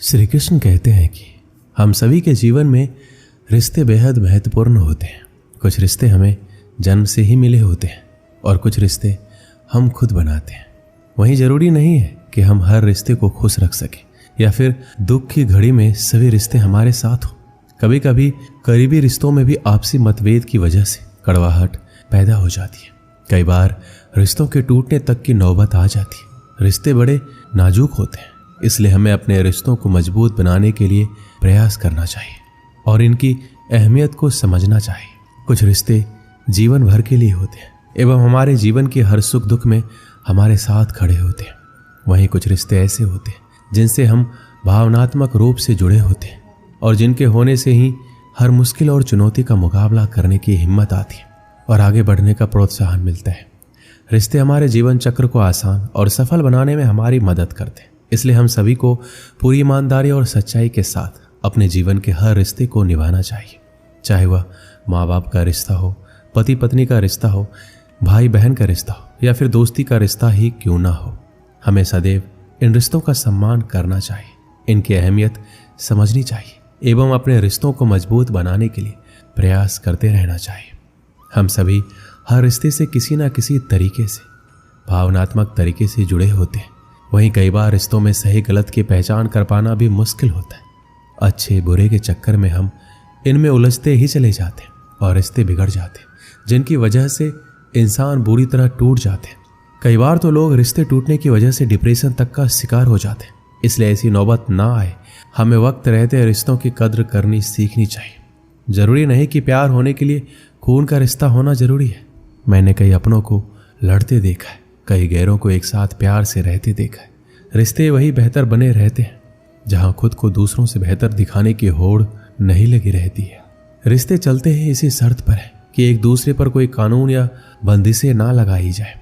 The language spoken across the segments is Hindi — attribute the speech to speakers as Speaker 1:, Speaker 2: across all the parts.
Speaker 1: श्री कृष्ण कहते हैं कि हम सभी के जीवन में रिश्ते बेहद महत्वपूर्ण होते हैं। कुछ रिश्ते हमें जन्म से ही मिले होते हैं और कुछ रिश्ते हम खुद बनाते हैं। वहीं जरूरी नहीं है कि हम हर रिश्ते को खुश रख सकें या फिर दुख की घड़ी में सभी रिश्ते हमारे साथ हो। कभी कभी करीबी रिश्तों में भी आपसी मतभेद की वजह से कड़वाहट पैदा हो जाती है। कई बार रिश्तों के टूटने तक की नौबत आ जाती है। रिश्ते बड़े नाजुक होते हैं, इसलिए हमें अपने रिश्तों को मजबूत बनाने के लिए प्रयास करना चाहिए और इनकी अहमियत को समझना चाहिए। कुछ रिश्ते जीवन भर के लिए होते हैं एवं हमारे जीवन के हर सुख दुख में हमारे साथ खड़े होते हैं। वहीं कुछ रिश्ते ऐसे होते हैं जिनसे हम भावनात्मक रूप से जुड़े होते हैं और जिनके होने से ही हर मुश्किल और चुनौती का मुकाबला करने की हिम्मत आती है और आगे बढ़ने का प्रोत्साहन मिलता है। रिश्ते हमारे जीवन चक्र को आसान और सफल बनाने में हमारी मदद करते हैं। इसलिए हम सभी को पूरी ईमानदारी और सच्चाई के साथ अपने जीवन के हर रिश्ते को निभाना चाहिए, चाहे वह माँ बाप का रिश्ता हो, पति पत्नी का रिश्ता हो, भाई बहन का रिश्ता हो या फिर दोस्ती का रिश्ता ही क्यों ना हो। हमें सदैव इन रिश्तों का सम्मान करना चाहिए, इनकी अहमियत समझनी चाहिए एवं अपने रिश्तों को मजबूत बनाने के लिए प्रयास करते रहना चाहिए। हम सभी हर रिश्ते से किसी न किसी तरीके से भावनात्मक तरीके से जुड़े होते हैं। वहीं कई बार रिश्तों में सही गलत की पहचान कर पाना भी मुश्किल होता है। अच्छे बुरे के चक्कर में हम इनमें उलझते ही चले जाते हैं और रिश्ते बिगड़ जाते हैं, जिनकी वजह से इंसान बुरी तरह टूट जाते हैं। कई बार तो लोग रिश्ते टूटने की वजह से डिप्रेशन तक का शिकार हो जाते हैं। इसलिए ऐसी नौबत ना आए, हमें वक्त रहते रिश्तों की कद्र करनी सीखनी चाहिए। जरूरी नहीं कि प्यार होने के लिए खून का रिश्ता होना जरूरी है। मैंने कई अपनों को लड़ते देखा है, कई गैरों को एक साथ प्यार से रहते देखा है। रिश्ते वही बेहतर बने रहते हैं जहां खुद को दूसरों से बेहतर दिखाने की होड़ नहीं लगी रहती है। रिश्ते चलते हैं इसी शर्त पर है कि एक दूसरे पर कोई कानून या बंदिशें ना लगाई जाए।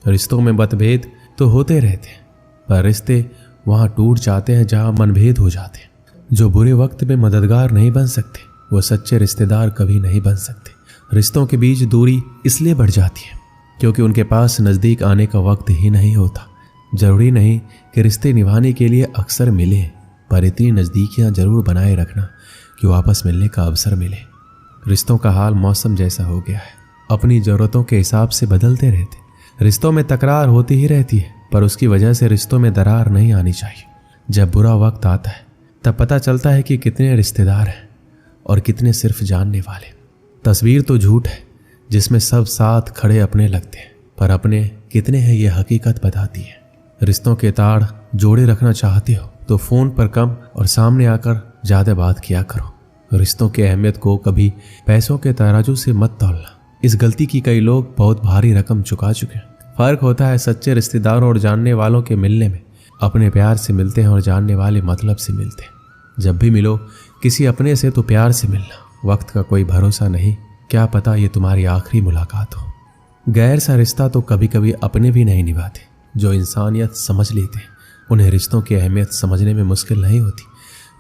Speaker 1: रिश्तों में मतभेद तो होते रहते हैं, पर रिश्ते वहां टूट जाते हैं जहां मनभेद हो जाते हैं। जो बुरे वक्त में मददगार नहीं बन सकते वो सच्चे रिश्तेदार कभी नहीं बन सकते। रिश्तों के बीच दूरी इसलिए बढ़ जाती है क्योंकि उनके पास नजदीक आने का वक्त ही नहीं होता। जरूरी नहीं कि रिश्ते निभाने के लिए अक्सर मिले, पर इतनी नजदीकियां जरूर बनाए रखना कि वापस मिलने का अवसर मिले। रिश्तों का हाल मौसम जैसा हो गया है, अपनी जरूरतों के हिसाब से बदलते रहते। रिश्तों में तकरार होती ही रहती है, पर उसकी वजह से रिश्तों में दरार नहीं आनी चाहिए। जब बुरा वक्त आता है तब पता चलता है कि कितने रिश्तेदार हैं और कितने सिर्फ जानने वाले। तस्वीर तो झूठ है जिसमें सब साथ खड़े अपने लगते हैं, पर अपने कितने हैं ये हकीकत बताती है। रिश्तों के तार जोड़े रखना चाहते हो तो फोन पर कम और सामने आकर ज्यादा बात किया करो। रिश्तों की अहमियत को कभी पैसों के तराजू से मत तौलना। इस गलती की कई लोग बहुत भारी रकम चुका चुके हैं। फर्क होता है सच्चे रिश्तेदारों और जानने वालों के मिलने में। अपने प्यार से मिलते हैं और जानने वाले मतलब से मिलते हैं। जब भी मिलो किसी अपने से तो प्यार से मिलना। वक्त का कोई भरोसा नहीं, क्या पता ये तुम्हारी आखिरी मुलाकात हो। गैर सा रिश्ता तो कभी कभी अपने भी नहीं निभाते। जो इंसानियत समझ लेते हैं उन्हें रिश्तों की अहमियत समझने में मुश्किल नहीं होती।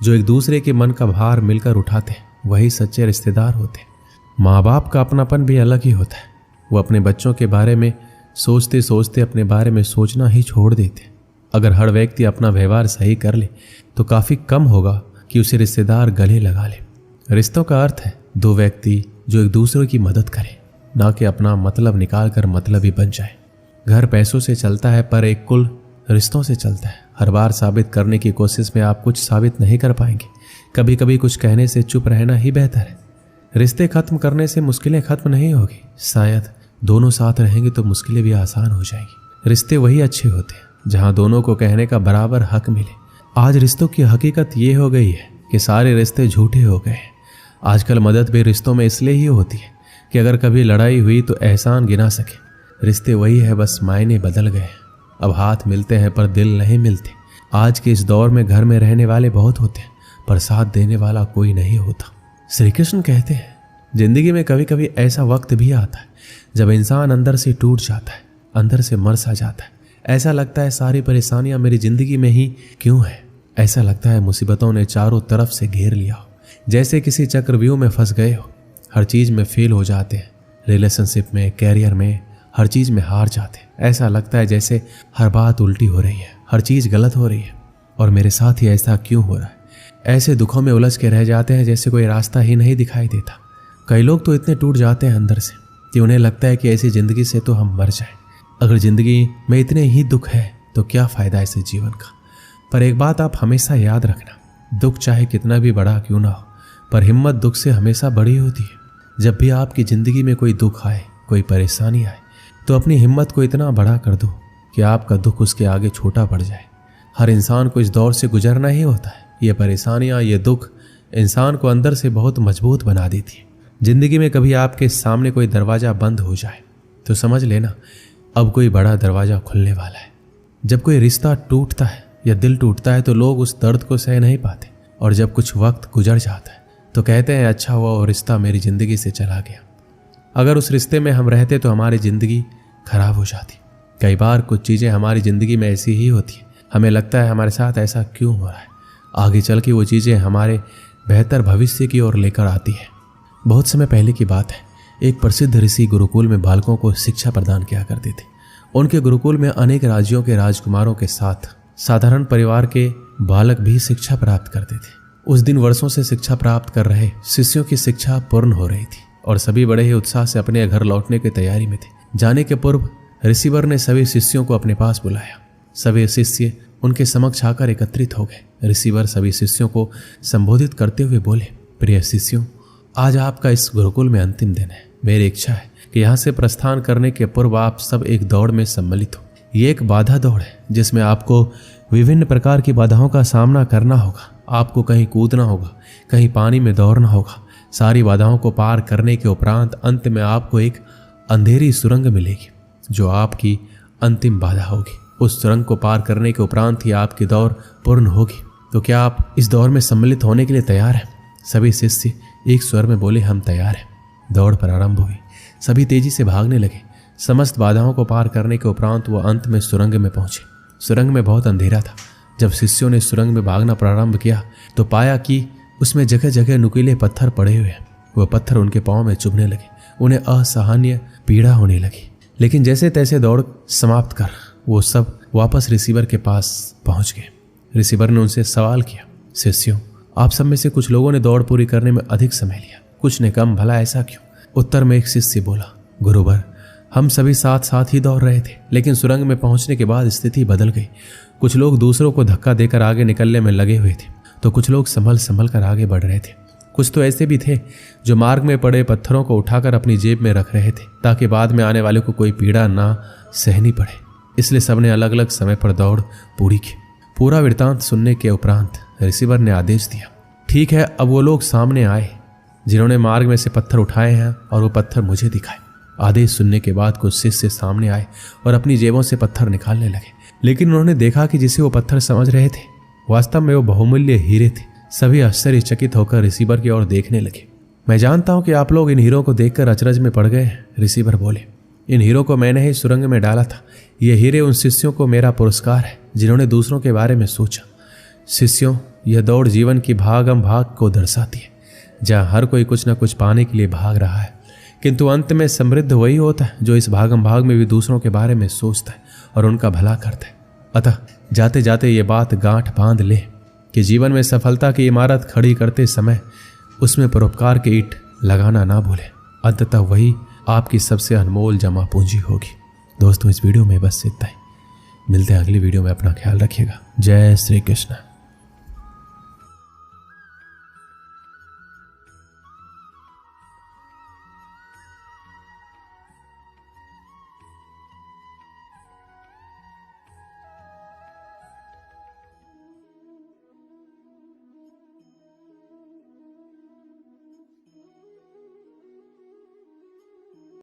Speaker 1: जो एक दूसरे के मन का भार मिलकर उठाते हैं वही सच्चे रिश्तेदार होते हैं। माँ बाप का अपनापन भी अलग ही होता है। वो अपने बच्चों के बारे में सोचते सोचते अपने बारे में सोचना ही छोड़ देते। अगर हर व्यक्ति अपना व्यवहार सही कर ले तो काफ़ी कम होगा कि उसे रिश्तेदार गले लगा ले। रिश्तों का अर्थ है दो व्यक्ति जो एक दूसरे की मदद करें, ना कि अपना मतलब निकाल कर मतलब ही बन जाए। घर पैसों से चलता है पर एक कुल रिश्तों से चलता है। हर बार साबित करने की कोशिश में आप कुछ साबित नहीं कर पाएंगे। कभी कभी कुछ कहने से चुप रहना ही बेहतर है। रिश्ते खत्म करने से मुश्किलें खत्म नहीं होगी, शायद दोनों साथ रहेंगे तो मुश्किलें भी आसान हो जाएंगी। रिश्ते वही अच्छे होते हैं जहां दोनों को कहने का बराबर हक मिले। आज रिश्तों की हकीकत ये हो गई है कि सारे रिश्ते झूठे हो गए हैं। आजकल मदद भी रिश्तों में इसलिए ही होती है कि अगर कभी लड़ाई हुई तो एहसान गिना सके। रिश्ते वही है, बस मायने बदल गए। अब हाथ मिलते हैं पर दिल नहीं मिलते। आज के इस दौर में घर में रहने वाले बहुत होते हैं पर साथ देने वाला कोई नहीं होता। श्री कृष्ण कहते हैं जिंदगी में कभी कभी ऐसा वक्त भी आता है जब इंसान अंदर से टूट जाता है, अंदर से मर सा जाता है। ऐसा लगता है सारी परेशानियां मेरी जिंदगी में ही क्यों है। ऐसा लगता है मुसीबतों ने चारों तरफ से घेर लिया हो, जैसे किसी चक्रव्यूह में फंस गए हो। हर चीज में फेल हो जाते हैं, रिलेशनशिप में, कैरियर में, हर चीज में हार जाते हैं। ऐसा लगता है जैसे हर बात उल्टी हो रही है, हर चीज गलत हो रही है और मेरे साथ ही ऐसा क्यों हो रहा है। ऐसे दुखों में उलझ के रह जाते हैं जैसे कोई रास्ता ही नहीं दिखाई देता। कई लोग तो इतने टूट जाते हैं अंदर से कि उन्हें लगता है कि ऐसी जिंदगी से तो हम मर जाएं। अगर जिंदगी में इतने ही दुख है तो क्या फायदा ऐसे जीवन का। पर एक बात आप हमेशा याद रखना, दुख चाहे कितना भी बड़ा क्यों ना हो, पर हिम्मत दुख से हमेशा बड़ी होती है। जब भी आपकी जिंदगी में कोई दुख आए, कोई परेशानी आए, तो अपनी हिम्मत को इतना बड़ा कर दो कि आपका दुख उसके आगे छोटा पड़ जाए। हर इंसान को इस दौर से गुजरना ही होता है। ये परेशानियां, ये दुख इंसान को अंदर से बहुत मजबूत बना देती है। जिंदगी में कभी आपके सामने कोई दरवाजा बंद हो जाए तो समझ लेना अब कोई बड़ा दरवाजा खुलने वाला है। जब कोई रिश्ता टूटता है या दिल टूटता है तो लोग उस दर्द को सह नहीं पाते, और जब कुछ वक्त गुजर जाता है तो कहते हैं अच्छा हुआ वो रिश्ता मेरी जिंदगी से चला गया। अगर उस रिश्ते में हम रहते तो हमारी जिंदगी खराब हो जाती। कई बार कुछ चीज़ें हमारी ज़िंदगी में ऐसी ही होती हैं, हमें लगता है हमारे साथ ऐसा क्यों हो रहा है। आगे चल के वो चीज़ें हमारे बेहतर भविष्य की ओर लेकर आती है। बहुत समय पहले की बात है, एक प्रसिद्ध ऋषि गुरुकुल में बालकों को शिक्षा प्रदान किया करते थे। उनके गुरुकुल में अनेक राज्यों के राजकुमारों के साथ साधारण परिवार के बालक भी शिक्षा प्राप्त करते थे। उस दिन वर्षों से शिक्षा प्राप्त कर रहे शिष्यों की शिक्षा पूर्ण हो रही थी और सभी बड़े ही उत्साह से अपने घर लौटने की तैयारी में थे। जाने के पूर्व ऋषिवर ने सभी शिष्यों को अपने पास बुलाया। सभी शिष्य उनके समक्ष आकर एकत्रित हो गए। ऋषिवर सभी शिष्यों को संबोधित करते हुए बोले, प्रिय शिष्यों, आज आपका इस गुरुकुल में अंतिम दिन है। मेरी इच्छा है कि यहाँ से प्रस्थान करने के पूर्व आप सब एक दौड़ में सम्मिलित हो। ये एक बाधा दौड़ है जिसमें आपको विभिन्न प्रकार की बाधाओं का सामना करना होगा। आपको कहीं कूदना होगा, कहीं पानी में दौड़ना होगा। सारी बाधाओं को पार करने के उपरांत अंत में आपको एक अंधेरी सुरंग मिलेगी जो आपकी अंतिम बाधा होगी। उस सुरंग को पार करने के उपरांत ही आपकी दौड़ पूर्ण होगी। तो क्या आप इस दौड़ में सम्मिलित होने के लिए तैयार हैं? सभी शिष्य एक स्वर में बोले, हम तैयार हैं। दौड़ प्रारंभ हुई। सभी तेजी से भागने लगे। समस्त बाधाओं को पार करने के उपरांत वो अंत में सुरंग में पहुंचे। सुरंग में बहुत अंधेरा था। जब शिष्यों ने सुरंग में भागना प्रारंभ किया तो पाया कि उसमें जगह जगह नुकीले पत्थर पड़े हुए हैं। वह पत्थर उनके पांव में चुभने लगे। उन्हें असहनीय पीड़ा होने लगी। लेकिन जैसे तैसे दौड़ समाप्त कर वो सब वापस रिसीवर के पास पहुंच गए। रिसीवर ने उनसे सवाल किया, शिष्यों, आप सब में से कुछ लोगों ने दौड़ पूरी करने में अधिक समय लिया, कुछ ने कम, भला ऐसा क्यों? उत्तर में एक शिष्य बोला, गुरुवर, हम सभी साथ साथ ही दौड़ रहे थे, लेकिन सुरंग में पहुंचने के बाद स्थिति बदल गई। कुछ लोग दूसरों को धक्का देकर आगे निकलने में लगे हुए थे, तो कुछ लोग संभल संभल कर आगे बढ़ रहे थे। कुछ तो ऐसे भी थे जो मार्ग में पड़े पत्थरों को उठाकर अपनी जेब में रख रहे थे ताकि बाद में आने वाले को कोई पीड़ा ना सहनी पड़े। इसलिए सबने अलग अलग समय पर दौड़ पूरी की। पूरा वृत्तांत सुनने के उपरांत रिसीवर ने आदेश दिया, ठीक है, अब वो लोग सामने आए जिन्होंने मार्ग में से पत्थर उठाए हैं और वो पत्थर मुझे दिखाए। आदेश सुनने के बाद कुछ शिष्य सामने आए और अपनी जेबों से पत्थर निकालने लगे, लेकिन उन्होंने देखा कि जिसे वो पत्थर समझ रहे थे वास्तव में वो बहुमूल्य हीरे थे। सभी आश्चर्यचकित होकर रिसीवर की ओर देखने लगे। मैं जानता हूं कि आप लोग इन हीरों को देखकर अचरज में पड़ गए हैं, रिसीवर बोले। इन हीरों को मैंने ही सुरंग में डाला था। ये हीरे उन शिष्यों को मेरा पुरस्कार है जिन्होंने दूसरों के बारे में सोचा। शिष्यों, यह दौड़ जीवन की भागम भाग को दर्शाती है, जहाँ हर कोई कुछ न कुछ पाने के लिए भाग रहा है, किंतु अंत में समृद्ध वही होता है जो इस भागम भाग में भी दूसरों के बारे में सोचता है और उनका भला करता है। अतः जाते जाते ये बात गांठ बांध ले कि जीवन में सफलता की इमारत खड़ी करते समय उसमें परोपकार की ईंट लगाना ना भूले। अंततः वही आपकी सबसे अनमोल जमा पूंजी होगी। दोस्तों, इस वीडियो में बस इतना ही। मिलते हैं अगली वीडियो में। अपना ख्याल रखिएगा। जय श्री कृष्ण।